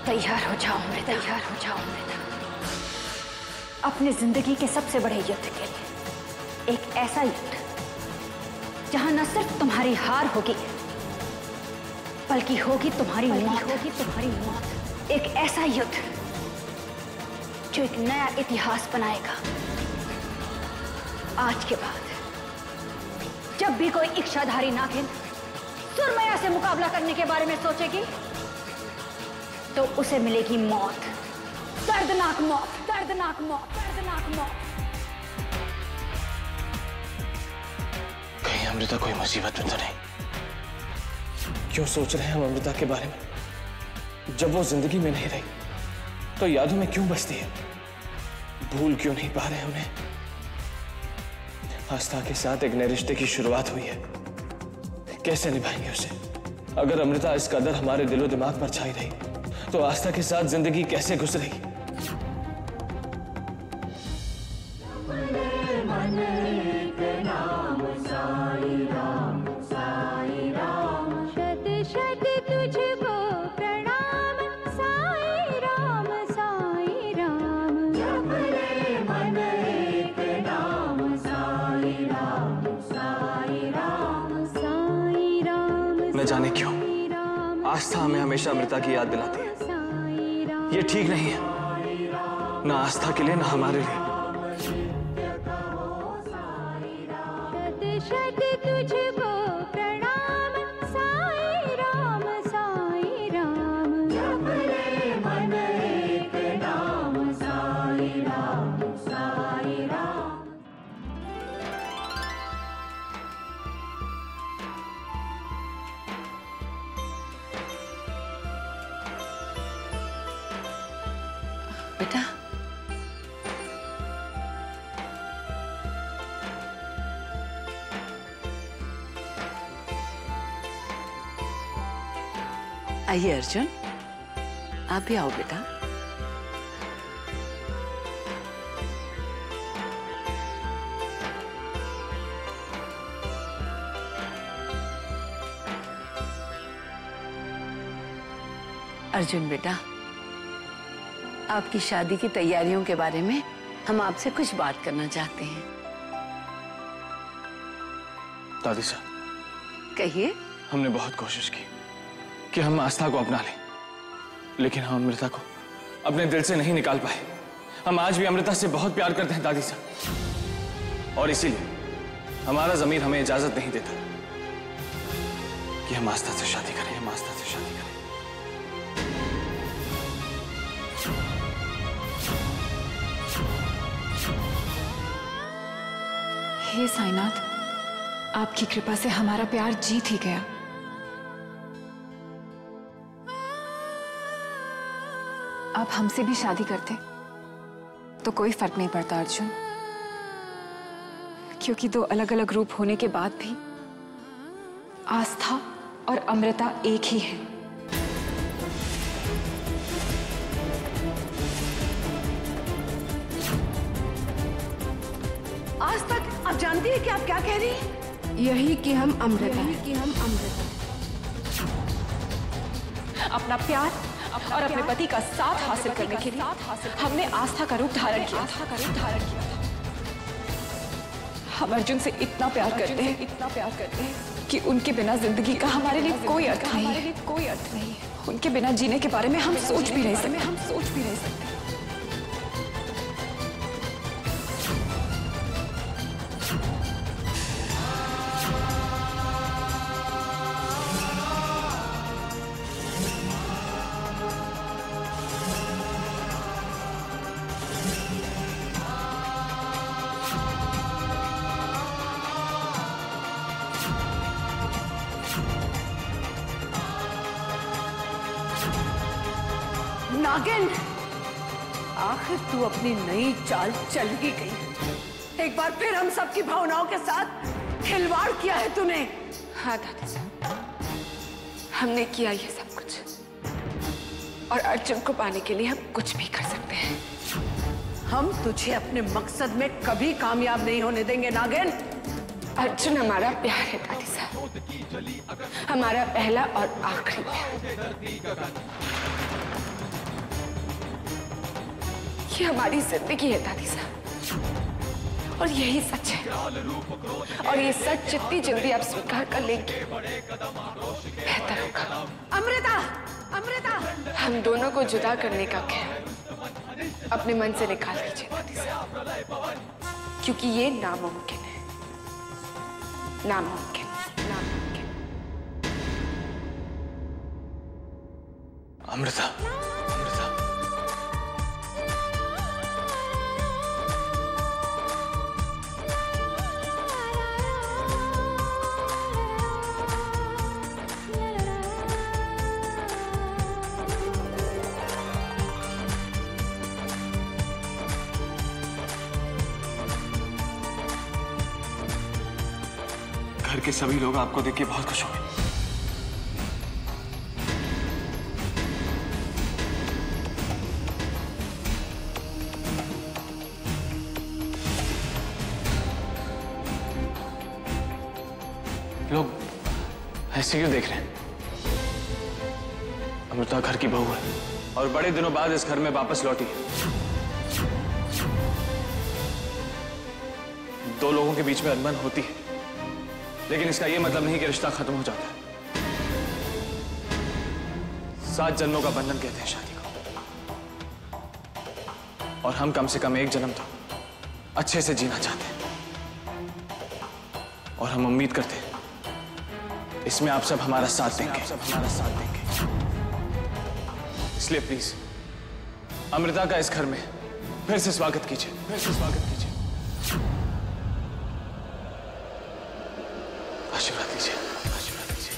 तैयार हो जाओ अमृता, तैयार हो जाओ अमृता। अपनी जिंदगी के सबसे बड़े युद्ध के लिए, एक ऐसा युद्ध जहां न सिर्फ तुम्हारी हार होगी बल्कि होगी तुम्हारी मौत। एक ऐसा युद्ध जो एक नया इतिहास बनाएगा। आज के बाद जब भी कोई इच्छाधारी नागिन सुरमया से मुकाबला करने के बारे में सोचेगी तो उसे मिलेगी मौत, दर्दनाक मौत, दर्दनाक मौत, दर्दनाक मौत। कहीं अमृता कोई मुसीबत में तो नहीं? क्यों सोच रहे हैं हम अमृता के बारे में? जब वो जिंदगी में नहीं रही तो यादों में क्यों बसती है? भूल क्यों नहीं पा रहे उन्हें? आस्था के साथ एक नए रिश्ते की शुरुआत हुई है, कैसे निभाएंगे उसे? अगर अमृता इस कदर हमारे दिलो दिमाग पर छाई रही तो आस्था के साथ जिंदगी कैसे गुजरेगी? न जाने क्यों आस्था हमें हमेशा अमृता की याद दिलाती है। ये ठीक नहीं है, ना आस्था के लिए ना हमारे लिए। तुझको प्रणाम साईं राम, साईं राम। जपले मन एक नाम साईं राम, साईं राम। बेटा, आइए अर्जुन, आप भी आओ बेटा। अर्जुन बेटा, आपकी शादी की तैयारियों के बारे में हम आपसे कुछ बात करना चाहते हैं। दादी साहब, कहिए। हमने बहुत कोशिश की कि हम आस्था को अपना लें, लेकिन हम अमृता को अपने दिल से नहीं निकाल पाए। हम आज भी अमृता से बहुत प्यार करते हैं दादी साहब, और इसीलिए हमारा ज़मीर हमें इजाजत नहीं देता कि हम आस्था से शादी करें, हम आस्था से शादी करें। हे साईनाथ, आपकी कृपा से हमारा प्यार जीत ही गया। आप हमसे भी शादी करते तो कोई फर्क नहीं पड़ता अर्जुन, क्योंकि दो अलग अलग रूप होने के बाद भी आस्था और अमृता एक ही है। आज तक आप जानती हैं कि आप क्या कह रही हैं? यही कि हम अमृता अपना प्यार और अपने पति का साथ हासिल करने के लिए हमने आस्था का रूप धारण किया था। हम अर्जुन से इतना प्यार करते हैं कि उनके बिना जिंदगी का हमारे लिए कोई अर्थ नहीं है। उनके बिना जीने के बारे में हम सोच भी नहीं सकते। नागिन, आखिर तू अपनी नई चाल चल ही गई। एक बार फिर हम सबकी भावनाओं के साथ खिलवाड़ किया है तूने। हाँ दादी साहब, हमने किया ये सब कुछ, और अर्जुन को पाने के लिए हम कुछ भी कर सकते हैं। हम तुझे अपने मकसद में कभी कामयाब नहीं होने देंगे नागिन। अर्जुन हमारा प्यार है दादी साहब, हमारा पहला और आखिरी प्यार। ये हमारी जिंदगी है दादी साहब, और यही सच है। और ये सच जितनी जल्दी आप स्वीकार कर लेंगे बेहतर होगा। अमृता, अमृता, हम दोनों को जुदा करने का ख्याल अपने मन से निकाल दीजिए दादी साहब, क्योंकि ये नामुमकिन है। नामुमकिन, नामुमकिन। अमृता, अमृता, घर के सभी लोग आपको देख के बहुत खुश होंगे। लोग ऐसे क्यों देख रहे हैं? अमृता घर की बहू है और बड़े दिनों बाद इस घर में वापस लौटी है। दो लोगों के बीच में अनबन होती है, लेकिन इसका यह मतलब नहीं कि रिश्ता खत्म हो जाता है। 7 जन्मों का बंधन कहते हैं शादी को, और हम कम से कम एक जन्म तो अच्छे से जीना चाहते हैं, और हम उम्मीद करते हैं इसमें आप सब हमारा साथ देंगे। इसलिए प्लीज अमृता का इस घर में फिर से स्वागत कीजिए, फिर से स्वागत कीजिए। आशीर्वाद लीजिए, आशीर्वाद लीजिए।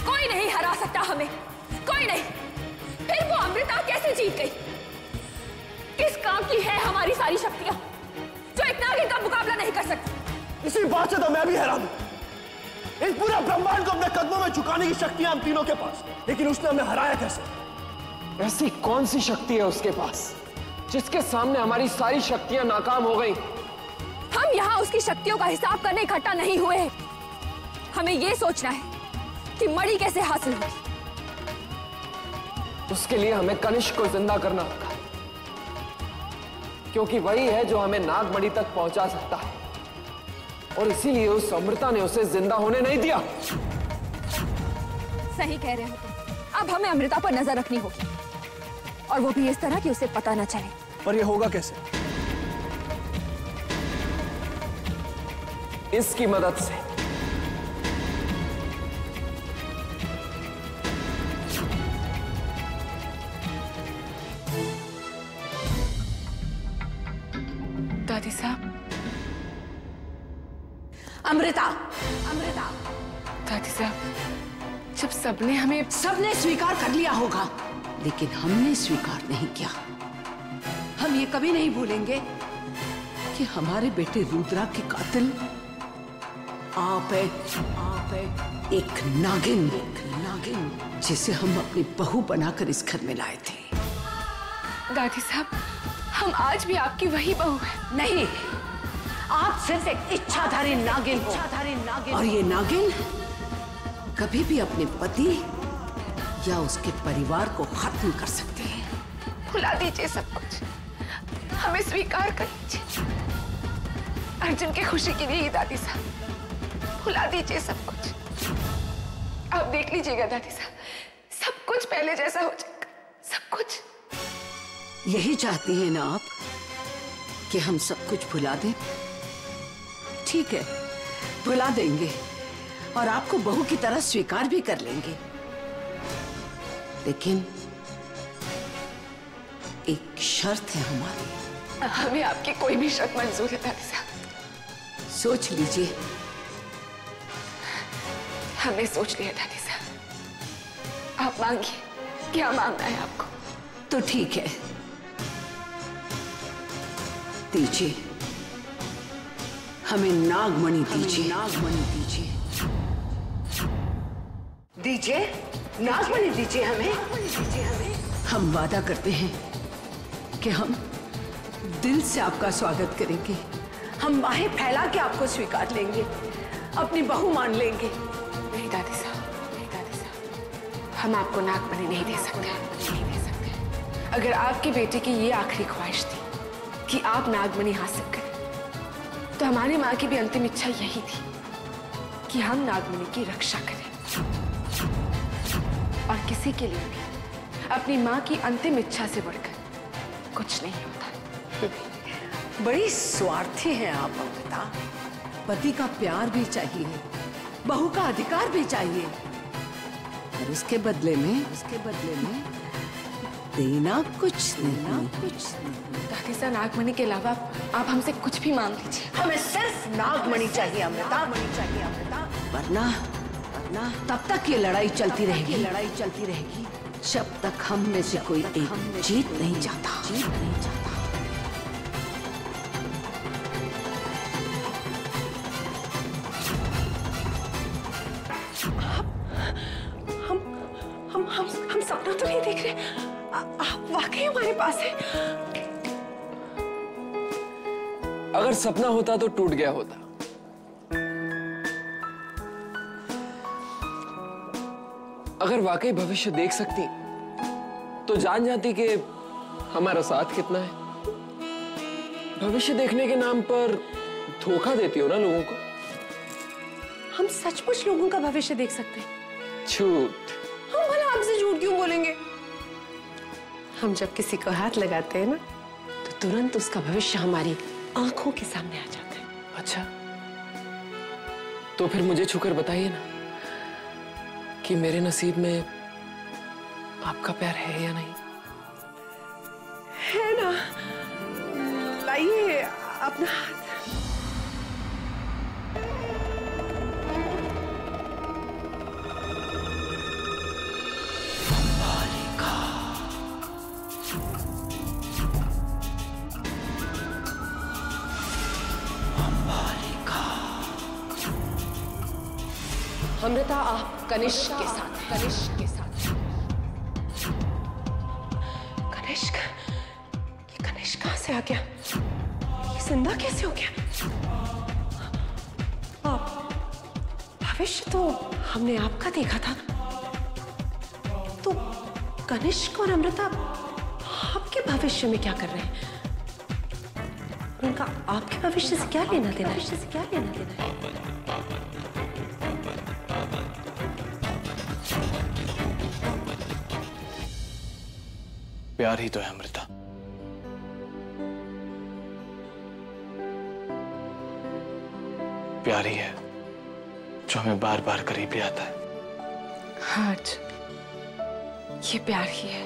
कोई नहीं हरा सकता हमें, कोई नहीं। फिर वो अमृता कैसे जीत गई? किस काम की है हमारी सारी शक्तियां जो एक नागिन का मुकाबला नहीं कर सकती? इसी बात से तो मैं भी हैरान हूं। इस पूरे ब्रह्मांड को अपने कदमों में झुकाने की शक्तियां हम तीनों के पास, लेकिन उसने हमें हराया कैसे? ऐसी कौन सी शक्ति है उसके पास जिसके सामने हमारी सारी शक्तियां नाकाम हो गई? हम यहाँ उसकी शक्तियों का हिसाब करने इकट्ठा नहीं हुए हैं। हमें यह सोचना है कि मणि कैसे हासिल होगी। उसके लिए हमें कनिष्क को जिंदा करना होगा, क्योंकि वही है जो हमें नागमणि तक पहुंचा सकता है, और इसीलिए उस अमृता ने उसे जिंदा होने नहीं दिया। सही कह रहे हो तुम। अब हमें अमृता पर नजर रखनी होगी, और वो भी इस तरह कि उसे पता न चले। पर यह होगा कैसे? इसकी मदद से। दादी साहब, अमृता, अमृता, दादी साहब, जब सबने हमें सबने स्वीकार कर लिया होगा, लेकिन हमने स्वीकार नहीं किया। हम ये कभी नहीं भूलेंगे कि हमारे बेटे रुद्रा के कातिल आप हैं, एक नागिन, जिसे हम अपनी बहू बनाकर इस घर में लाए थे। दादी साहब, हम आज भी आपकी वही बहू हैं। नहीं, आप सिर्फ एक इच्छाधारी नागिन हो, और ये नागिन कभी भी अपने पति या उसके परिवार को खत्म कर सकते हैं। भुला दीजिए सब कुछ, हमें स्वीकार कर लीजिए। अर्जुन की खुशी के लिए ही दादी साहब, भुला दीजिए सब कुछ। आप देख लीजिएगा दादी साहब, सब कुछ पहले जैसा हो जाएगा, सब कुछ। यही चाहती हैं ना आप कि हम सब कुछ भुला दें? ठीक है, भुला देंगे और आपको बहू की तरह स्वीकार भी कर लेंगे, लेकिन एक शर्त है हमारी। हमें आपकी कोई भी शर्त मंजूर है दादी साहब। सोच लीजिए। हमने सोच लिया दादी साहब, आप मांगिए, क्या मांगना है आपको? तो ठीक है, दीजिए, हमें नागमणि दीजिए। नागमणि दीजिए, दीजिए, नागमणि दीजिए हमें। हम वादा करते हैं कि हम दिल से आपका स्वागत करेंगे। हम बाहें फैला के आपको स्वीकार लेंगे, अपनी बहू मान लेंगे। नहीं दादी साहब, नहीं दादी साहब, हम आपको नागमणि नहीं दे सकते, नहीं दे सकते। अगर आपकी बेटी की ये आखिरी ख्वाहिश थी कि आप नागमणि हासिल करें, तो हमारी माँ की भी अंतिम इच्छा यही थी कि हम नागमणि की रक्षा करें। और किसी के लिए भी अपनी माँ की अंतिम इच्छा से बढ़कर कुछ नहीं होता। बड़ी स्वार्थी हैं आप अमृता। पति का प्यार भी चाहिए, बहू का अधिकार भी चाहिए, और उसके बदले में देना कुछ नहीं। दादी साहब, नागमणि के अलावा आप हमसे कुछ भी मांग लीजिए। हमें सिर्फ नागमणि चाहिए अमृता, वरना तब तक ये लड़ाई चलती रहेगी, जब तक हम में से कोई एक जीत नहीं जाता। हम सपना तो नहीं देख रहे, आप वाकई हमारे पास हैं। अगर सपना होता तो टूट गया होता। अगर वाकई भविष्य देख सकती तो जान जाती कि हमारा साथ कितना है। भविष्य देखने के नाम पर धोखा देती हो ना लोगों को। हम सचमुच लोगों का भविष्य देख सकते हैं। झूठ। हम भला आपसे झूठ क्यों बोलेंगे? हम जब किसी को हाथ लगाते हैं ना, तो तुरंत उसका भविष्य हमारी आंखों के सामने आ जाता है। अच्छा, तो फिर मुझे छूकर बताइए ना कि मेरे नसीब में आपका प्यार है या नहीं। है ना? लाइए अपना हाथ। अमृता, आप कनिष्क के साथ हैं। कनिष्क? ये कनिष्क कहां से आ गया? ये जिंदा कैसे हो गया? आप, भविष्य तो हमने आपका देखा था, तो कनिष्क और अमृता आपके भविष्य में क्या कर रहे हैं? उनका आपके भविष्य से क्या लेना देना है? प्यार ही तो है अमृता। प्यार ही है जो हमें बार बार करीब ले आता है। हाँ अर्जुन, ये प्यार ही है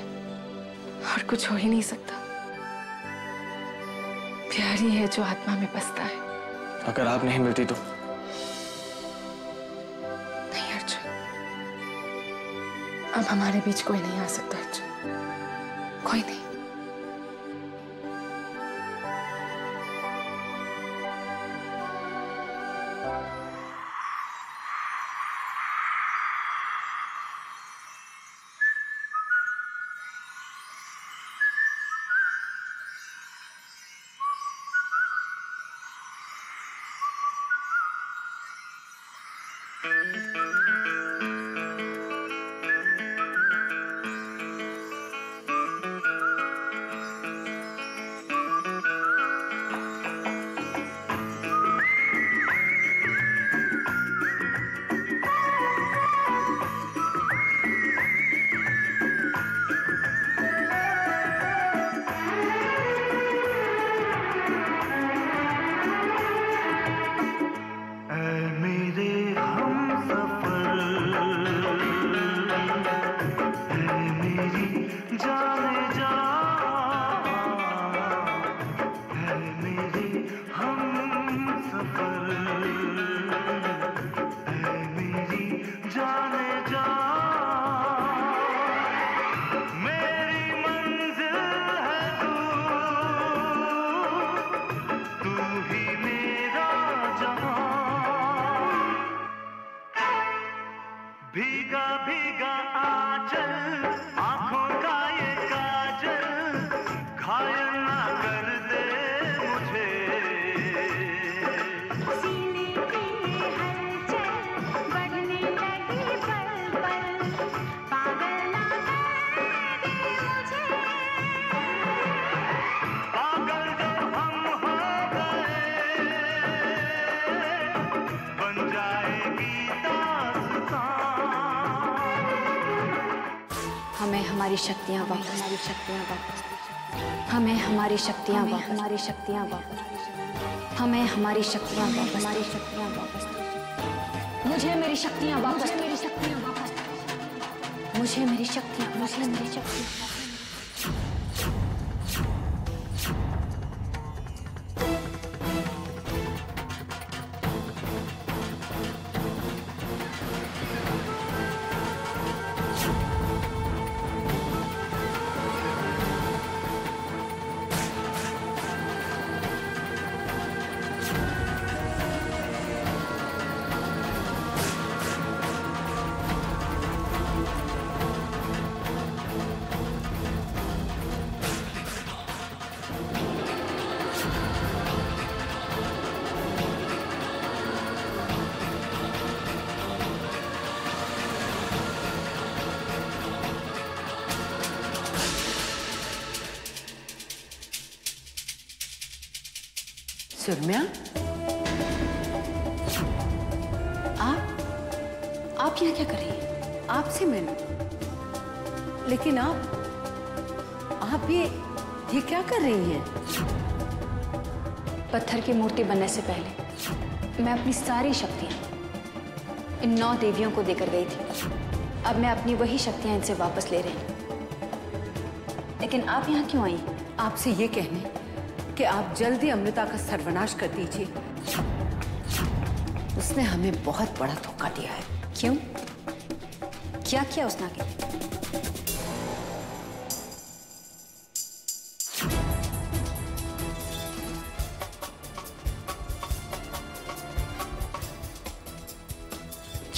और कुछ हो ही नहीं सकता। प्यार ही है जो आत्मा में बसता है। अगर आप नहीं मिलती तो? नहीं अर्जुन, अब हमारे बीच कोई नहीं आ सकता अर्जुन, कोई नहीं। मेरे हम सफर भीगा भीगा आंचल, आंखों का ये काजल, घायल ना कर दे मुझे। सीने की हलचल बढ़ने लगी पल पल, पागल ना कर दे मुझे। पागल जो हम हो गए, बन जाएगी दास्तां। हमें हमारी शक्तियाँ वापस, हमें हमारी शक्तियाँ वापस, हमारी शक्तियाँ वापस, हमें हमारी शक्तियाँ वापस, हमारी शक्तियाँ वापस, मुझे मेरी शक्तियाँ वापस, मेरी शक्तियाँ वापस, मुझे मेरी शक्तियाँ, मुझे मेरी शक्तियाँ। सुरम्या, आप यहाँ क्या कर रही हैं? आपसे मैंने, लेकिन आप ये क्या कर रही हैं? पत्थर की मूर्ति बनने से पहले मैं अपनी सारी शक्तियाँ इन 9 देवियों को देकर गई थी। अब मैं अपनी वही शक्तियाँ इनसे वापस ले रही हूँ। लेकिन आप यहाँ क्यों आई? आपसे ये कहने कि आप जल्दी अमृता का सर्वनाश कर दीजिए। उसने हमें बहुत बड़ा धोखा दिया है। क्यों? क्या किया उसने आगे?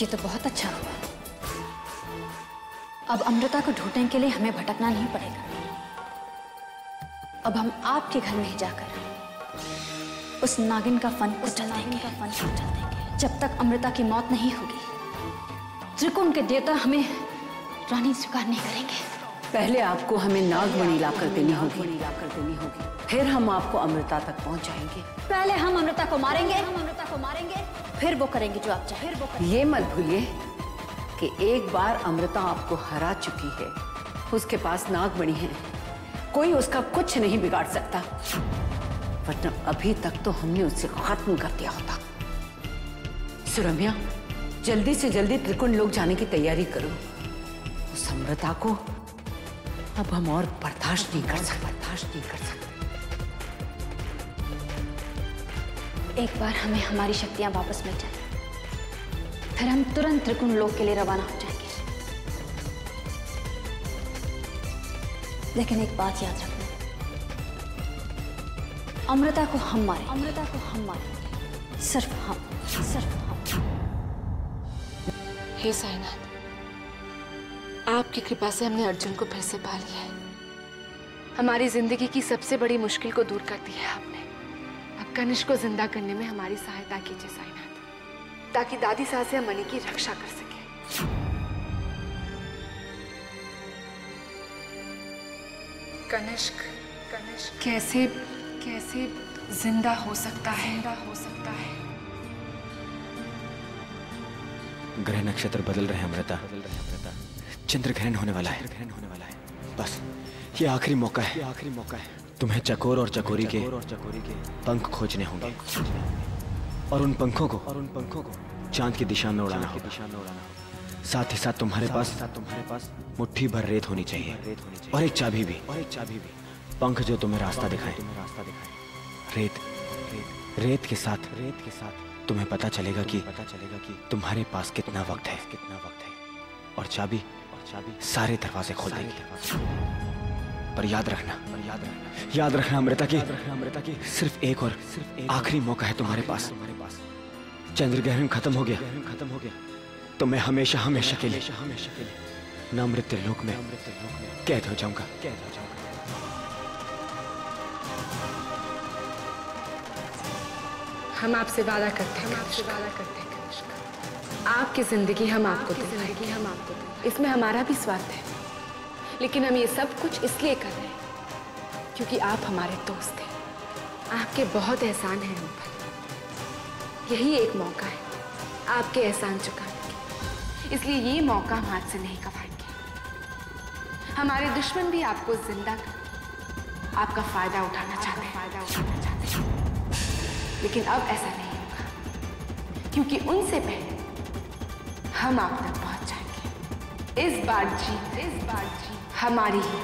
ये तो बहुत अच्छा हुआ। अब अमृता को ढूंढने के लिए हमें भटकना नहीं पड़ेगा। अब हम आपके घर में ही जाकर उस नागिन का फन उछल देंगे। जब तक अमृता की मौत नहीं होगी, त्रिकोण के देवता हमें रानी स्वीकार नहीं करेंगे। पहले आपको हमें नागमणि लाकर देनी होगी, फिर हम आपको अमृता तक पहुंचाएंगे। पहले हम अमृता को मारेंगे, फिर वो करेंगे जो आप चाहें। ये मत भूलिए कि एक बार अमृता आपको हरा चुकी है। उसके पास नागमणि है, कोई उसका कुछ नहीं बिगाड़ सकता। वरना अभी तक तो हमने उसे खत्म कर दिया होता। सुरम्या, जल्दी से जल्दी त्रिकुण लोग जाने की तैयारी करो। उस अमृता को अब हम और बर्दाश्त नहीं कर सकते। एक बार हमें हमारी शक्तियां वापस मिल जाए, फिर हम तुरंत त्रिकोण लोक के लिए रवाना हो जाएंगे। लेकिन एक बात याद रखना, अमृता को हम मारें, सिर्फ हम। हे साईनाथ, आपकी कृपा से हमने अर्जुन को फिर से पा लिया है। हमारी जिंदगी की सबसे बड़ी मुश्किल को दूर कर दिया है आपने। अब कनिष्क को जिंदा करने में हमारी सहायता कीजिए साईनाथ, ताकि दादी सास या मणि की रक्षा कर सके। कनिष्क कैसे जिंदा हो सकता है? ग्रह नक्षत्र बदल रहे हैं अमृता। चंद्र ग्रहण होने वाला है। बस ये आखिरी मौका है। तुम्हें चकोर और चकोरी के पंख खोजने होंगे और उन पंखों को चांद की दिशा में उड़ाना होगा। साथ ही साथ तुम्हारे पास मुट्ठी भर रेत होनी चाहिए और एक चाबी भी। पंख जो तुम्हें रास्ता दिखाए। रेत के साथ तुम्हें पता चलेगा कि तुम्हारे पास कितना वक्त है और चाबी सारे दरवाजे खोल देगी। पर याद रखना अमृता की सिर्फ एक और आखिरी मौका है तुम्हारे पास। चंद्र ग्रहण खत्म हो गया तो तो मैं हमेशा हमेशा के लिए नमृत लोक में कैद हो जाऊंगा। हम आपसे वादा करते हैं, आपकी जिंदगी हम आपको दिलवाएंगे, इसमें हमारा भी स्वार्थ है, लेकिन हम ये सब कुछ इसलिए कर रहे हैं क्योंकि आप हमारे दोस्त हैं। आपके बहुत एहसान हैं हम पर। यही एक मौका है आपके एहसान चुकाने की, इसलिए ये मौका हम हाथ से नहीं गंवाएंगे। हमारे दुश्मन भी आपको जिंदा कर आपका फायदा उठाना चाहते हैं, लेकिन अब ऐसा नहीं होगा क्योंकि उनसे पहले हम आप तक पहुंच जाएंगे। इस बार जीत हमारी ही।